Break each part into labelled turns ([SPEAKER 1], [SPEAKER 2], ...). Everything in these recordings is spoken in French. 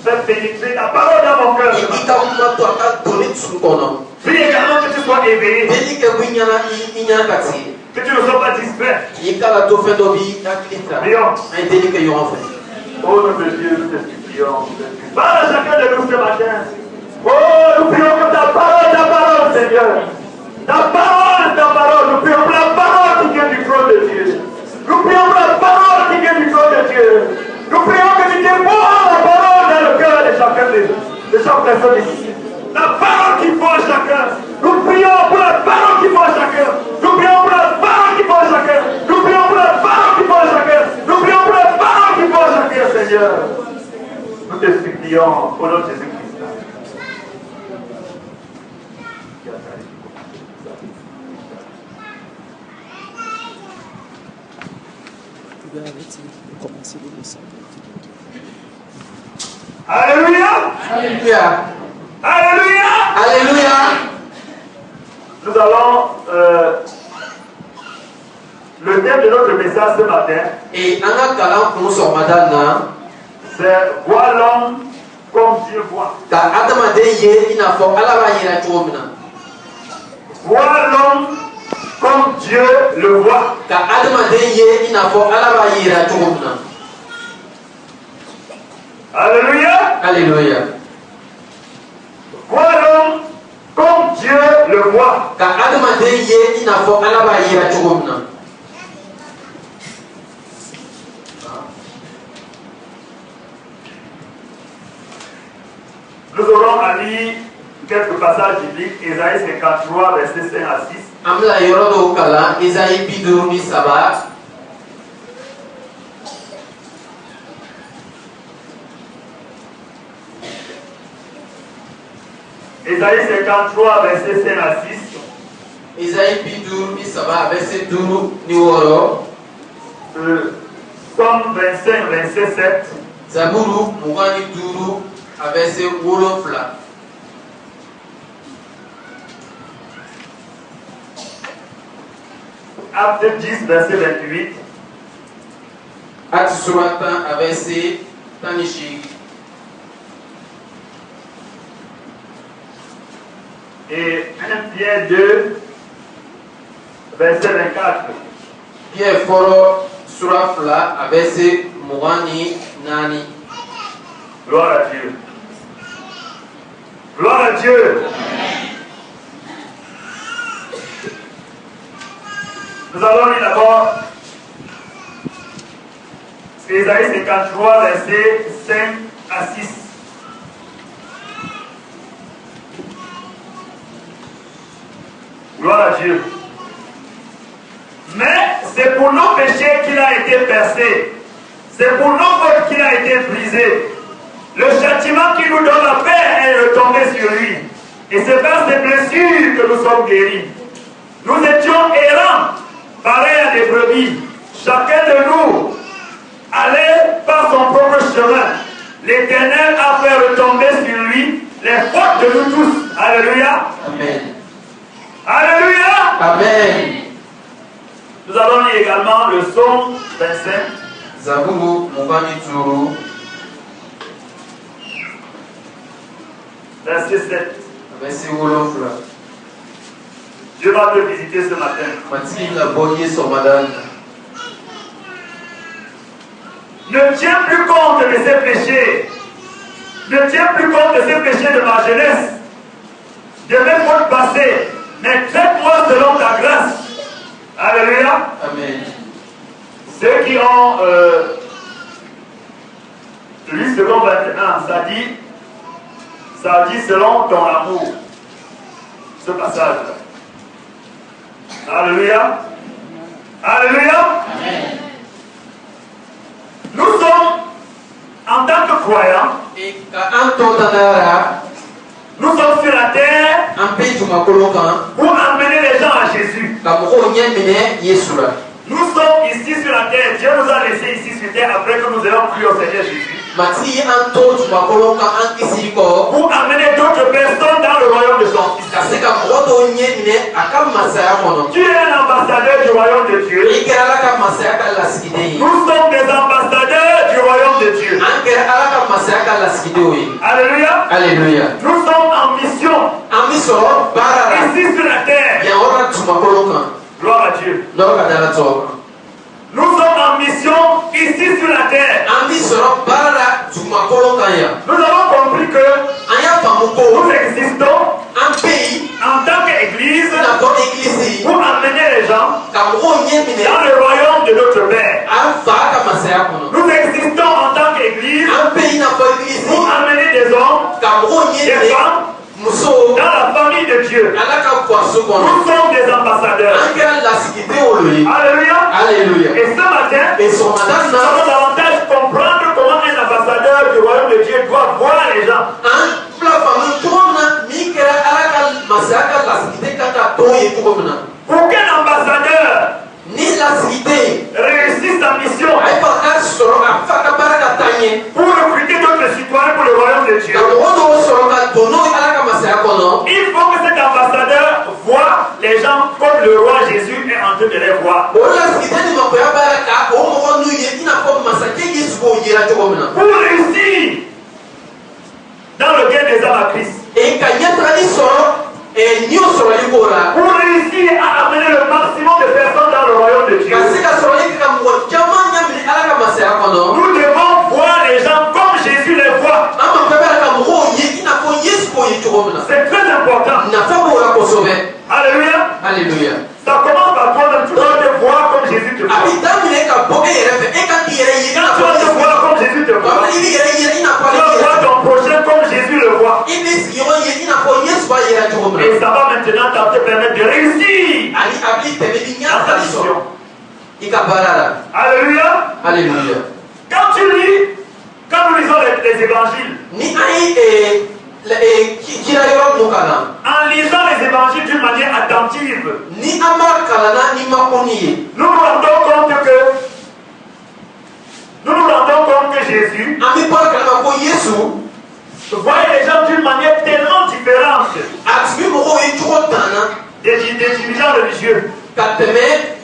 [SPEAKER 1] Fais pénétrer ta parole dans mon cœur. Prie également que tu sois éveillé. Que tu ne sois pas distrait. Prions. Oh, notre Dieu, nous te supplions. Parle à chacun de nous ce matin. Oh, nous prions pour ta parole, Seigneur. Ta parole. Nous prions pour la parole qui vient du trône de Dieu. Nous prions pour la parole qui vient du trône de Dieu. Nous prions que tu dévoiles la parole dans le cœur de chacun de chaque personne ici. La parole qui forge chacun. Nous prions pour la parole qui forge chacun. Nous prions pour la parole qui forge chacun. Nous prions pour la parole qui forge chacun. Nous prions pour la parole qui forge chacun, Seigneur. Nous te supplions au nom de Jésus-Christ. Alléluia.
[SPEAKER 2] Alléluia.
[SPEAKER 1] Alléluia.
[SPEAKER 2] Alléluia.
[SPEAKER 1] Nous allons le thème de notre message ce matin.
[SPEAKER 2] Et
[SPEAKER 1] C'est voir l'homme comme Dieu voit. Voir l'homme comme Dieu le voit. Alléluia.
[SPEAKER 2] Alléluia.
[SPEAKER 1] Voir l'homme comme Dieu le voit. Nous aurons à lire quelques passages bibliques. Ésaïe 53, versets 5 à 6. Ésaïe 53, verset 5 à 6. Psaume 25, verset 7. Acte 10, verset 28. Et 1 Pierre 2, verset 24.
[SPEAKER 2] Pierre foro surafla abese mugani nani.
[SPEAKER 1] Gloire à Dieu. Gloire à Dieu. Nous allons lire d'abord Ésaïe 53, verset 5 à 6. Gloire à Dieu. Mais c'est pour nos péchés qu'il a été percé. C'est pour nos fautes qu'il a été brisé. Le châtiment qui nous donne la paix est retombé sur lui. Et c'est par ses blessures que nous sommes guéris. Nous étions errants, pareils à des brebis. Chacun de nous allait par son propre chemin. L'Éternel a fait retomber sur lui les fautes de nous tous. Alléluia.
[SPEAKER 2] Amen.
[SPEAKER 1] Alléluia.
[SPEAKER 2] Amen.
[SPEAKER 1] Nous allons lire également le psaume 25.
[SPEAKER 2] Zaburu mugani turu.
[SPEAKER 1] Verset 7.
[SPEAKER 2] Verset wolofla.
[SPEAKER 1] Dieu va te visiter ce matin. Ne tiens plus compte de ces péchés. Ne tiens plus compte de ces péchés de ma jeunesse, de mes fautes passées. Mais traite-moi selon ta grâce. Alléluia.
[SPEAKER 2] Amen.
[SPEAKER 1] Ceux qui ont lu selon 21, ça dit selon ton amour. Ce passage. Alléluia. Alléluia.
[SPEAKER 2] Amen.
[SPEAKER 1] Nous sommes, en tant que croyants, nous sommes sur la terre pour amener les gens à Jésus. Nous sommes ici sur la terre. Dieu nous a laissés ici sur terre après que nous ayons cru au Seigneur Jésus. Pour amener d'autres personnes dans le royaume de son Fils. Tu es un ambassadeur du royaume de Dieu. Nous sommes des ambassadeurs du royaume de Dieu.
[SPEAKER 2] aka lasigide oye.
[SPEAKER 1] Alléluia.
[SPEAKER 2] Alléluia.
[SPEAKER 1] Nous sommes en mission
[SPEAKER 2] Ami soro bara la.
[SPEAKER 1] ici sur la terre.
[SPEAKER 2] Ya ora tuma kolokan.
[SPEAKER 1] Gloire à Dieu.
[SPEAKER 2] Noro ka dala to.
[SPEAKER 1] Nous sommes en mission ici sur la terre.
[SPEAKER 2] Ami soro bara la tuma kolokan ya.
[SPEAKER 1] Nous avons compris que
[SPEAKER 2] Anya famuko
[SPEAKER 1] nous existons
[SPEAKER 2] un pays
[SPEAKER 1] en tant qu'église
[SPEAKER 2] na ko église
[SPEAKER 1] pour amener les gens
[SPEAKER 2] ka mo nyemine
[SPEAKER 1] dans le royaume de notre Père.
[SPEAKER 2] afa ka masaya kono.
[SPEAKER 1] Nous existons en tant qu'église
[SPEAKER 2] Un pays na ko église
[SPEAKER 1] pour amener des hommes,
[SPEAKER 2] ka mo
[SPEAKER 1] des
[SPEAKER 2] nyemine
[SPEAKER 1] femmes
[SPEAKER 2] muso
[SPEAKER 1] dans la famille de Dieu.
[SPEAKER 2] ala ka kwaso kono.
[SPEAKER 1] Nous sommes des ambassadeurs.
[SPEAKER 2] Anga lasigide oloyi.
[SPEAKER 1] Alléluia.
[SPEAKER 2] Alléluia.
[SPEAKER 1] Et ce matin,
[SPEAKER 2] Et son
[SPEAKER 1] nous
[SPEAKER 2] madame
[SPEAKER 1] allons davantage comprendre comment un ambassadeur du royaume de Dieu doit voir les gens.
[SPEAKER 2] an fila famu cogo min na min kɛra ala ka masaya ka lasigide ka ka tɔn ye cogo min na.
[SPEAKER 1] Pour qu'un ambassadeur
[SPEAKER 2] Ni lasigide
[SPEAKER 1] réussisse sa mission,
[SPEAKER 2] a ye fa ka sɔrɔ ka fa ka baara ka taa ɲɛ.
[SPEAKER 1] pour recruter d'autres citoyens pour le royaume de Dieu,
[SPEAKER 2] Ka mɔgɔ dɔw sɔrɔ ka don n'o ye ala ka masaya kɔnɔ.
[SPEAKER 1] il faut que cet ambassadeur voit les gens comme le roi Jésus est en train de les voir.
[SPEAKER 2] O lasigide ni makoya b'a la ka o mɔgɔ n'u ye i n'a fɔ masakɛ Yesu b'o yera cogo min na.
[SPEAKER 1] Pour réussir dans le gain des âmes à Christ,
[SPEAKER 2] Ka ɲɛtagali sɔrɔ n'i y'o sɔrɔli k'o la.
[SPEAKER 1] pour réussir à amener le maximum de personnes dans le royaume de Dieu,
[SPEAKER 2] Ka se ka sɔrɔli kɛ ka mɔgɔ caman ɲamini ala ka masaya kɔnɔ.
[SPEAKER 1] nous devons voir les gens comme Jésus les voit.
[SPEAKER 2] An ma bɛɛ bɛ ka mɔgɔw ye i n'a fɔ Yesu b'o ye cogo min na.
[SPEAKER 1] C'est très important.
[SPEAKER 2] Nafa b'o la kosɛbɛ.
[SPEAKER 1] Alléluia.
[SPEAKER 2] Alléluia.
[SPEAKER 1] Ça commence par toi-même. Tu dois te voir comme Jésus te
[SPEAKER 2] A
[SPEAKER 1] voit.
[SPEAKER 2] bɛ daminɛ ka bɔ e yɛrɛ fɛ e ka k'i yɛrɛ ye i n'a
[SPEAKER 1] Quand tu
[SPEAKER 2] fɔ
[SPEAKER 1] vas te
[SPEAKER 2] Yesu.
[SPEAKER 1] voir comme Jésus te
[SPEAKER 2] Wa
[SPEAKER 1] voit,
[SPEAKER 2] i b'i yɛrɛ yera i n'a fɔ
[SPEAKER 1] tu
[SPEAKER 2] ale
[SPEAKER 1] vas
[SPEAKER 2] yɛrɛ.
[SPEAKER 1] voir ton prochain comme Jésus le voit.
[SPEAKER 2] I b'i sigiɲɔgɔn ye i n'a fɔ Yesu b'a yera cogo min
[SPEAKER 1] Et
[SPEAKER 2] na.
[SPEAKER 1] ça va maintenant te permettre de réussir
[SPEAKER 2] Ani a b'i tɛmɛ i
[SPEAKER 1] dans ta
[SPEAKER 2] ɲagali sɔrɔ
[SPEAKER 1] mission.
[SPEAKER 2] i ka baara la.
[SPEAKER 1] Alléluia.
[SPEAKER 2] Alléluia.
[SPEAKER 1] Quand tu lis, quand nous lisons les évangiles,
[SPEAKER 2] Ni an ye kira yɔrɔ ninnu kalan.
[SPEAKER 1] en lisant les évangiles d'une manière attentive,
[SPEAKER 2] Ni an b'a kalanna ni ma ko ni ye.
[SPEAKER 1] nous nous rendons compte que Jésus
[SPEAKER 2] An bɛ bɔ kalama ko Yesu
[SPEAKER 1] voyait les gens d'une manière tellement différente
[SPEAKER 2] a tun bɛ mɔgɔw ye cogo tan na
[SPEAKER 1] des dirigeants religieux
[SPEAKER 2] ka tɛmɛ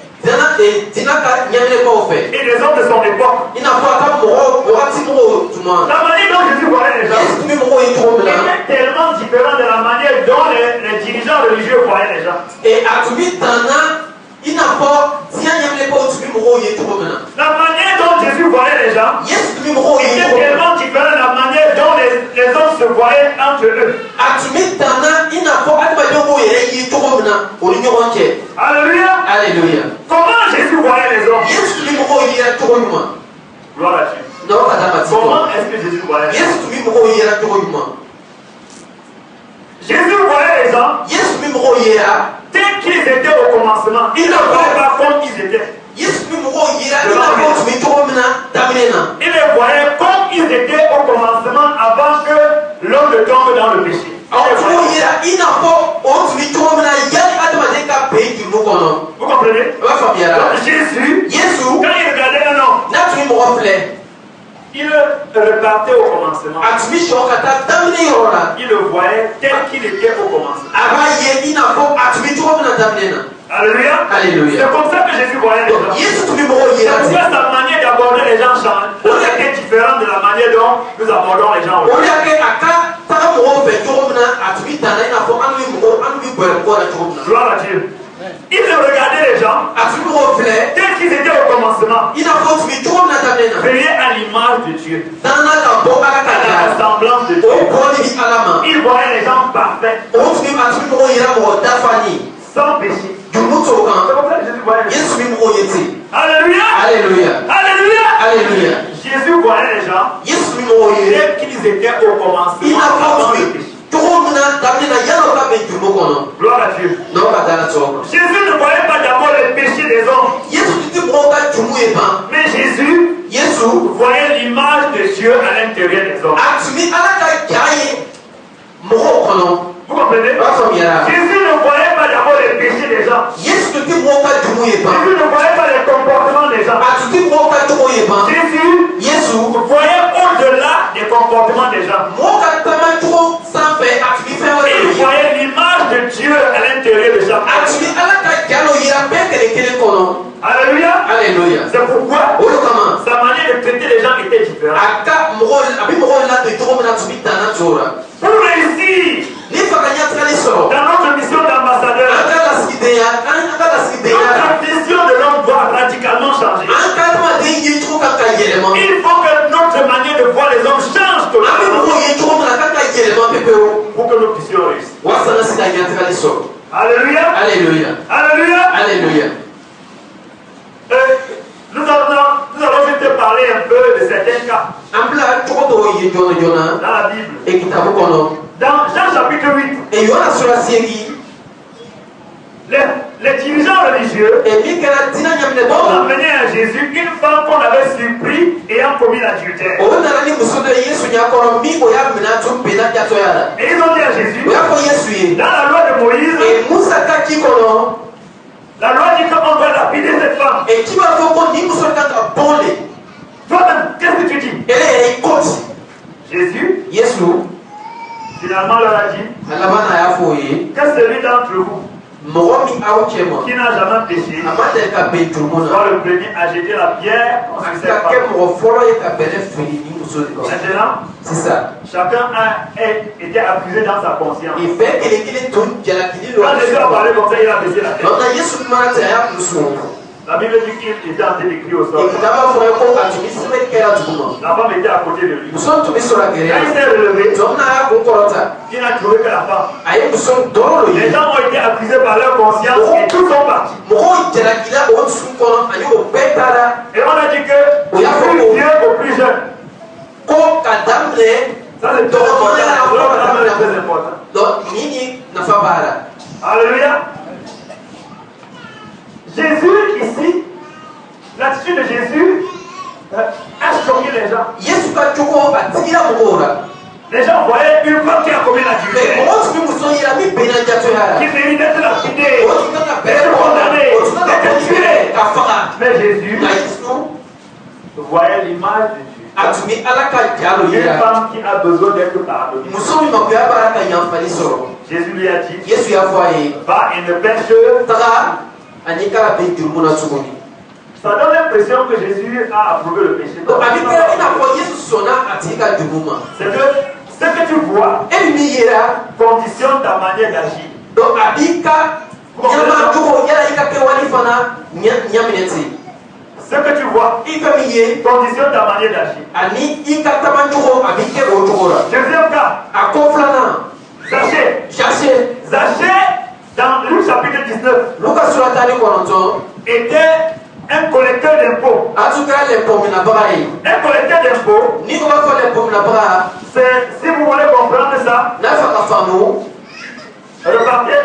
[SPEAKER 2] dina ka ɲɛminɛbaw fɛ.
[SPEAKER 1] et des hommes de son époque.
[SPEAKER 2] I n'a fɔ a ka mɔgɔ wagati mɔgɔw tun ma.
[SPEAKER 1] La manière dont Jésus voyait les gens
[SPEAKER 2] Yesu tun bɛ mɔgɔw ye cogo min na.
[SPEAKER 1] était tellement différente de la manière dont les dirigeants religieux voyaient les gens.
[SPEAKER 2] A tun bɛ tan na i n'a fɔ diɲɛ ɲɛminɛbaw tun bɛ mɔgɔw ye cogo min na.
[SPEAKER 1] La manière dont Jésus voyait les gens
[SPEAKER 2] Yesu tun bɛ mɔgɔw ye
[SPEAKER 1] était
[SPEAKER 2] cogo min na.
[SPEAKER 1] tellement différente de la manière dont les hommes se voyaient entre eux.
[SPEAKER 2] A tun bɛ tan na i n'a fɔ adamadenw b'o yɛrɛ ye cogo min na o ni ɲɔgɔn cɛ.
[SPEAKER 1] Alléluia.
[SPEAKER 2] Alléluia.
[SPEAKER 1] Comment Jésus voyait les hommes?
[SPEAKER 2] Yesu tun bɛ mɔgɔw yera cogo ɲuman.
[SPEAKER 1] Gloire à Dieu.
[SPEAKER 2] N'aw ka taa ma ti kɔ.
[SPEAKER 1] Comment est-ce que Jésus voyait les hommes?
[SPEAKER 2] Yesu tun bɛ mɔgɔw yera cogo ɲuman.
[SPEAKER 1] Jésus voyait les hommes
[SPEAKER 2] Yesu tun bɛ mɔgɔw yera.
[SPEAKER 1] tels qu'ils étaient au commencement. Il ne voyait pas comme ils étaient.
[SPEAKER 2] Yesu tun bɛ mɔgɔw yera i n'a fɔ o tun bɛ cogo min na daminɛ na.
[SPEAKER 1] Il les voyait comme ils étaient au commencement avant que l'homme ne tombe dans le péché.
[SPEAKER 2] Aw cogo yera i n'a fɔ o tun bɛ cogo min na yanni adamaden ka bɛn juru kɔnɔ.
[SPEAKER 1] Vous comprenez?
[SPEAKER 2] I b'a faamuya la.
[SPEAKER 1] Donc Jésus,
[SPEAKER 2] Yesu
[SPEAKER 1] quand il regardait un homme,
[SPEAKER 2] n'a tun bɛ mɔgɔ filɛ.
[SPEAKER 1] il repartait au commencement.
[SPEAKER 2] A tun bɛ sɔn ka taa daminɛ yɔrɔ la.
[SPEAKER 1] Il le voyait tel qu'il était au commencement.
[SPEAKER 2] A b'a ye i n'a fɔ a tun bɛ cogo min na daminɛ na.
[SPEAKER 1] Alléluia.
[SPEAKER 2] Alléluia.
[SPEAKER 1] C'est comme ça que Jésus voyait les
[SPEAKER 2] Donc
[SPEAKER 1] gens.
[SPEAKER 2] Yesu tun bɛ mɔgɔw
[SPEAKER 1] C'est
[SPEAKER 2] yera
[SPEAKER 1] pourquoi
[SPEAKER 2] ten.
[SPEAKER 1] sa manière d'aborder les gens change. Elle est différente de la manière dont nous abordons les gens
[SPEAKER 2] O
[SPEAKER 1] aujourd'hui.
[SPEAKER 2] de y'a kɛ a ka taga mɔgɔw fɛ cogo min na a tun bɛ tan na i n'a fɔ an bɛ bɔrɛ mɔgɔw la cogo min na.
[SPEAKER 1] Gloire à Dieu. Il regardait les gens
[SPEAKER 2] A tun bɛ mɔgɔw filɛ
[SPEAKER 1] tels qu'ils étaient au commencement,
[SPEAKER 2] i n'a fɔ o tun bɛ cogo min na daminɛ na.
[SPEAKER 1] créés à l'image de Dieu,
[SPEAKER 2] Tanana ka bɔ ala ka
[SPEAKER 1] à la
[SPEAKER 2] da la.
[SPEAKER 1] ressemblance de
[SPEAKER 2] O
[SPEAKER 1] Dieu.
[SPEAKER 2] bɔli bi ala ma.
[SPEAKER 1] Il voyait les gens parfaits,
[SPEAKER 2] O tun bɛ a tun bɛ mɔgɔw yera mɔgɔ dafani.
[SPEAKER 1] sans péché.
[SPEAKER 2] Jurumu t'o
[SPEAKER 1] C'est
[SPEAKER 2] kan.
[SPEAKER 1] comme ça que Jésus voyait les gens.
[SPEAKER 2] Yesu bɛ mɔgɔw ye ten.
[SPEAKER 1] Alléluia.
[SPEAKER 2] Alléluia.
[SPEAKER 1] Alléluia.
[SPEAKER 2] Alléluia.
[SPEAKER 1] Jésus voyait les gens
[SPEAKER 2] Yesu bɛ mɔgɔw ye.
[SPEAKER 1] tels qu'ils étaient au
[SPEAKER 2] I
[SPEAKER 1] commencement
[SPEAKER 2] n'a fɔ o
[SPEAKER 1] avant
[SPEAKER 2] tun
[SPEAKER 1] le
[SPEAKER 2] bɛ
[SPEAKER 1] péché.
[SPEAKER 2] cogo min na daminɛ na yanni o ka bɛn jurumu kɔnɔ.
[SPEAKER 1] Gloire à Dieu.
[SPEAKER 2] N'aw ka da la cogo kan.
[SPEAKER 1] Jésus ne voyait pas d'abord le péché des hommes,
[SPEAKER 2] Yesu tun tɛ mɔgɔw ka jurumu ye ban.
[SPEAKER 1] mais Jésus
[SPEAKER 2] Yesu
[SPEAKER 1] voyait l'image de Dieu à l'intérieur des hommes.
[SPEAKER 2] a tun bɛ ala ka ja ye mɔgɔw kɔnɔ.
[SPEAKER 1] Vous comprenez?
[SPEAKER 2] I b'a faamuya la.
[SPEAKER 1] Jésus ne voyait pas d'abord les péchés des gens.
[SPEAKER 2] Yesu tun tɛ mɔgɔw ka jurumu ye ban.
[SPEAKER 1] Jésus ne voyait pas les comportements des gens.
[SPEAKER 2] A tun tɛ mɔgɔw ka cogo ye ban.
[SPEAKER 1] Jésus
[SPEAKER 2] Yesu
[SPEAKER 1] voyait au-delà des comportements des gens.
[SPEAKER 2] mɔgɔw ka taama cogo sanfɛ a tun bɛ fɛn wɛrɛ
[SPEAKER 1] Il
[SPEAKER 2] de ye.
[SPEAKER 1] voyait l'image de Dieu à l'intérieur de chaque
[SPEAKER 2] A tun bɛ ala ka ja dɔ yira bɛɛ kelen kɔnɔ.
[SPEAKER 1] Alléluia.
[SPEAKER 2] Alléluia.
[SPEAKER 1] C'est pourquoi
[SPEAKER 2] O de kama
[SPEAKER 1] sa manière de traiter les gens était différente.
[SPEAKER 2] a ka mɔgɔw
[SPEAKER 1] Pour réussir dans notre mission d'ambassadeur, notre vision de l'homme doit radicalement changer. Il faut que notre manière de voir les hommes change totalement pour que nous puissions réussir. Alléluia.
[SPEAKER 2] Alléluia.
[SPEAKER 1] Alléluia.
[SPEAKER 2] Alléluia.
[SPEAKER 1] Nous allons juste parler un peu de certains cas dans la Bible. Dans Jean chapitre 8, les dirigeants religieux ont amené à Jésus une femme qu'on avait surpris ayant commis l'adultère. Et ils ont dit à Jésus, dans la loi de Moïse, la loi dit qu'on doit lapider cette femme. Toi-même, qu'est-ce que tu dis? Jésus, finalement, leur a dit que celui d'entre vous qui n'a jamais péché soit le premier à jeter la pierre sur cette femme. Maintenant,
[SPEAKER 2] c'est ça.
[SPEAKER 1] chacun a été accusé dans sa conscience.
[SPEAKER 2] Il fait que
[SPEAKER 1] Quand Jésus a parlé comme ça, il a baissé la tête. La Bible dit qu'il était en train d'écrire au sol. La femme était à côté de lui. Quand il s'est relevé, il n'a trouvé que la femme. Les gens ont été accusés par leur conscience et tous sont partis. Et on a dit que du plus vieux au plus jeune. Ça c'est très important. Alléluia. Jésus ici, l'attitude de Jésus a choqué les gens. Les gens voyaient une femme qui a commis l'adultère, qui mérite d'être lapidée, d'être condamnée, d'être tuée. Mais Jésus voyait l'image de Dieu. Une femme qui a besoin d'être pardonnée. Jésus lui a dit, va et ne pêche. Ça donne l'impression que Jésus a approuvé le péché. C'est que ce que tu vois conditionne ta manière d'agir. Ce que tu vois conditionne ta manière d'agir. Deuxième cas, Zachée, dans Luc chapitre 19, était un collecteur d'impôts. Un collecteur d'impôts, c'est, si vous voulez comprendre ça, repartez,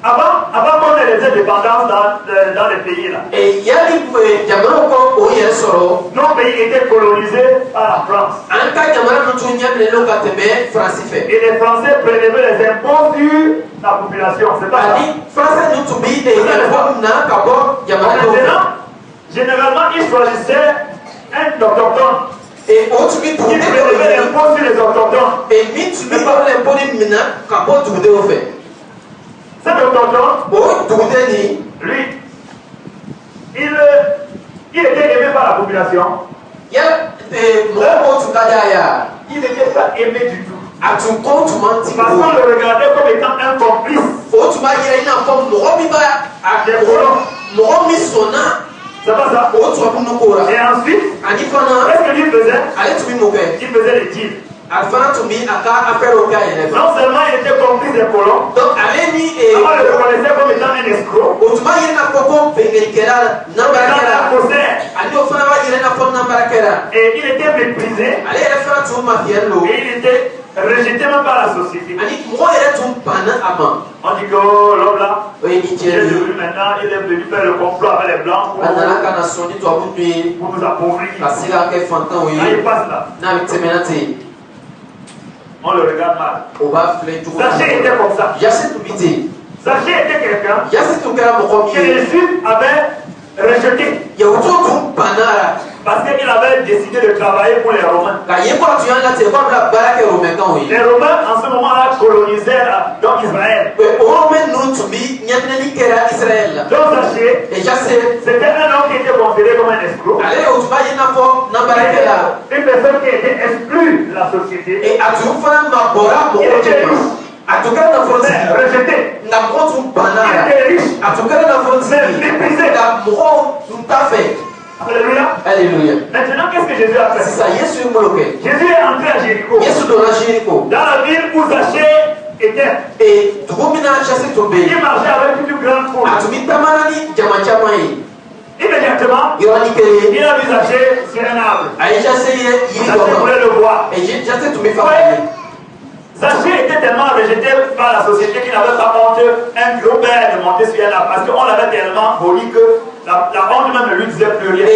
[SPEAKER 1] avant qu'on ait les indépendances dans les pays là, nos pays étaient colonisés par la France. Et les Français prélevaient les impôts sur la population, c'est pas ça. Maintenant, généralement, ils choisissaient un autochtone. Ils prélevaient l'impôt sur les autochtones. Cet autochtone, lui, il était aimé par la population. Il n'était pas aimé du tout. Parce qu'on le regardait comme étant un complice. C'est pas ça. Et ensuite, qu'est-ce qu'il faisait? Il faisait les deals. Non seulement il était complice des colons, on le reconnaissait comme étant un escroc, et il était méprisé, et il était rejeté même par la société. On dit que l'homme là, il est devenu maintenant, il est venu faire le complot avec les blancs pour nous appauvrir. Quand il passe là, on le regarde mal. Zachée était comme ça. Zachée était quelqu'un que les Juifs avaient rejeté. Parce qu'il avait décidé de travailler pour les Romains. Les Romains, en ce moment-là, colonisaient donc Israël. Donc Zachée, c'était un homme qui était considéré comme un escroc. Une personne qui était exclue de la société. Il était rejeté. Il était riche. Méprisé. Alléluia.
[SPEAKER 2] Alléluia.
[SPEAKER 1] Maintenant, qu'est-ce que Jésus a fait? Jésus est entré à Jéricho. Dans la ville où Zachée était. Il marchait avec une grande foule. Immédiatement, il a vu Zachée sur un arbre. Zachée voulait le voir. Zachée était tellement rejeté par la société qu'il n'avait pas honte un gros père de monter sur un arbre. Parce qu'on l'avait tellement poli que la honte même ne lui disait plus rien.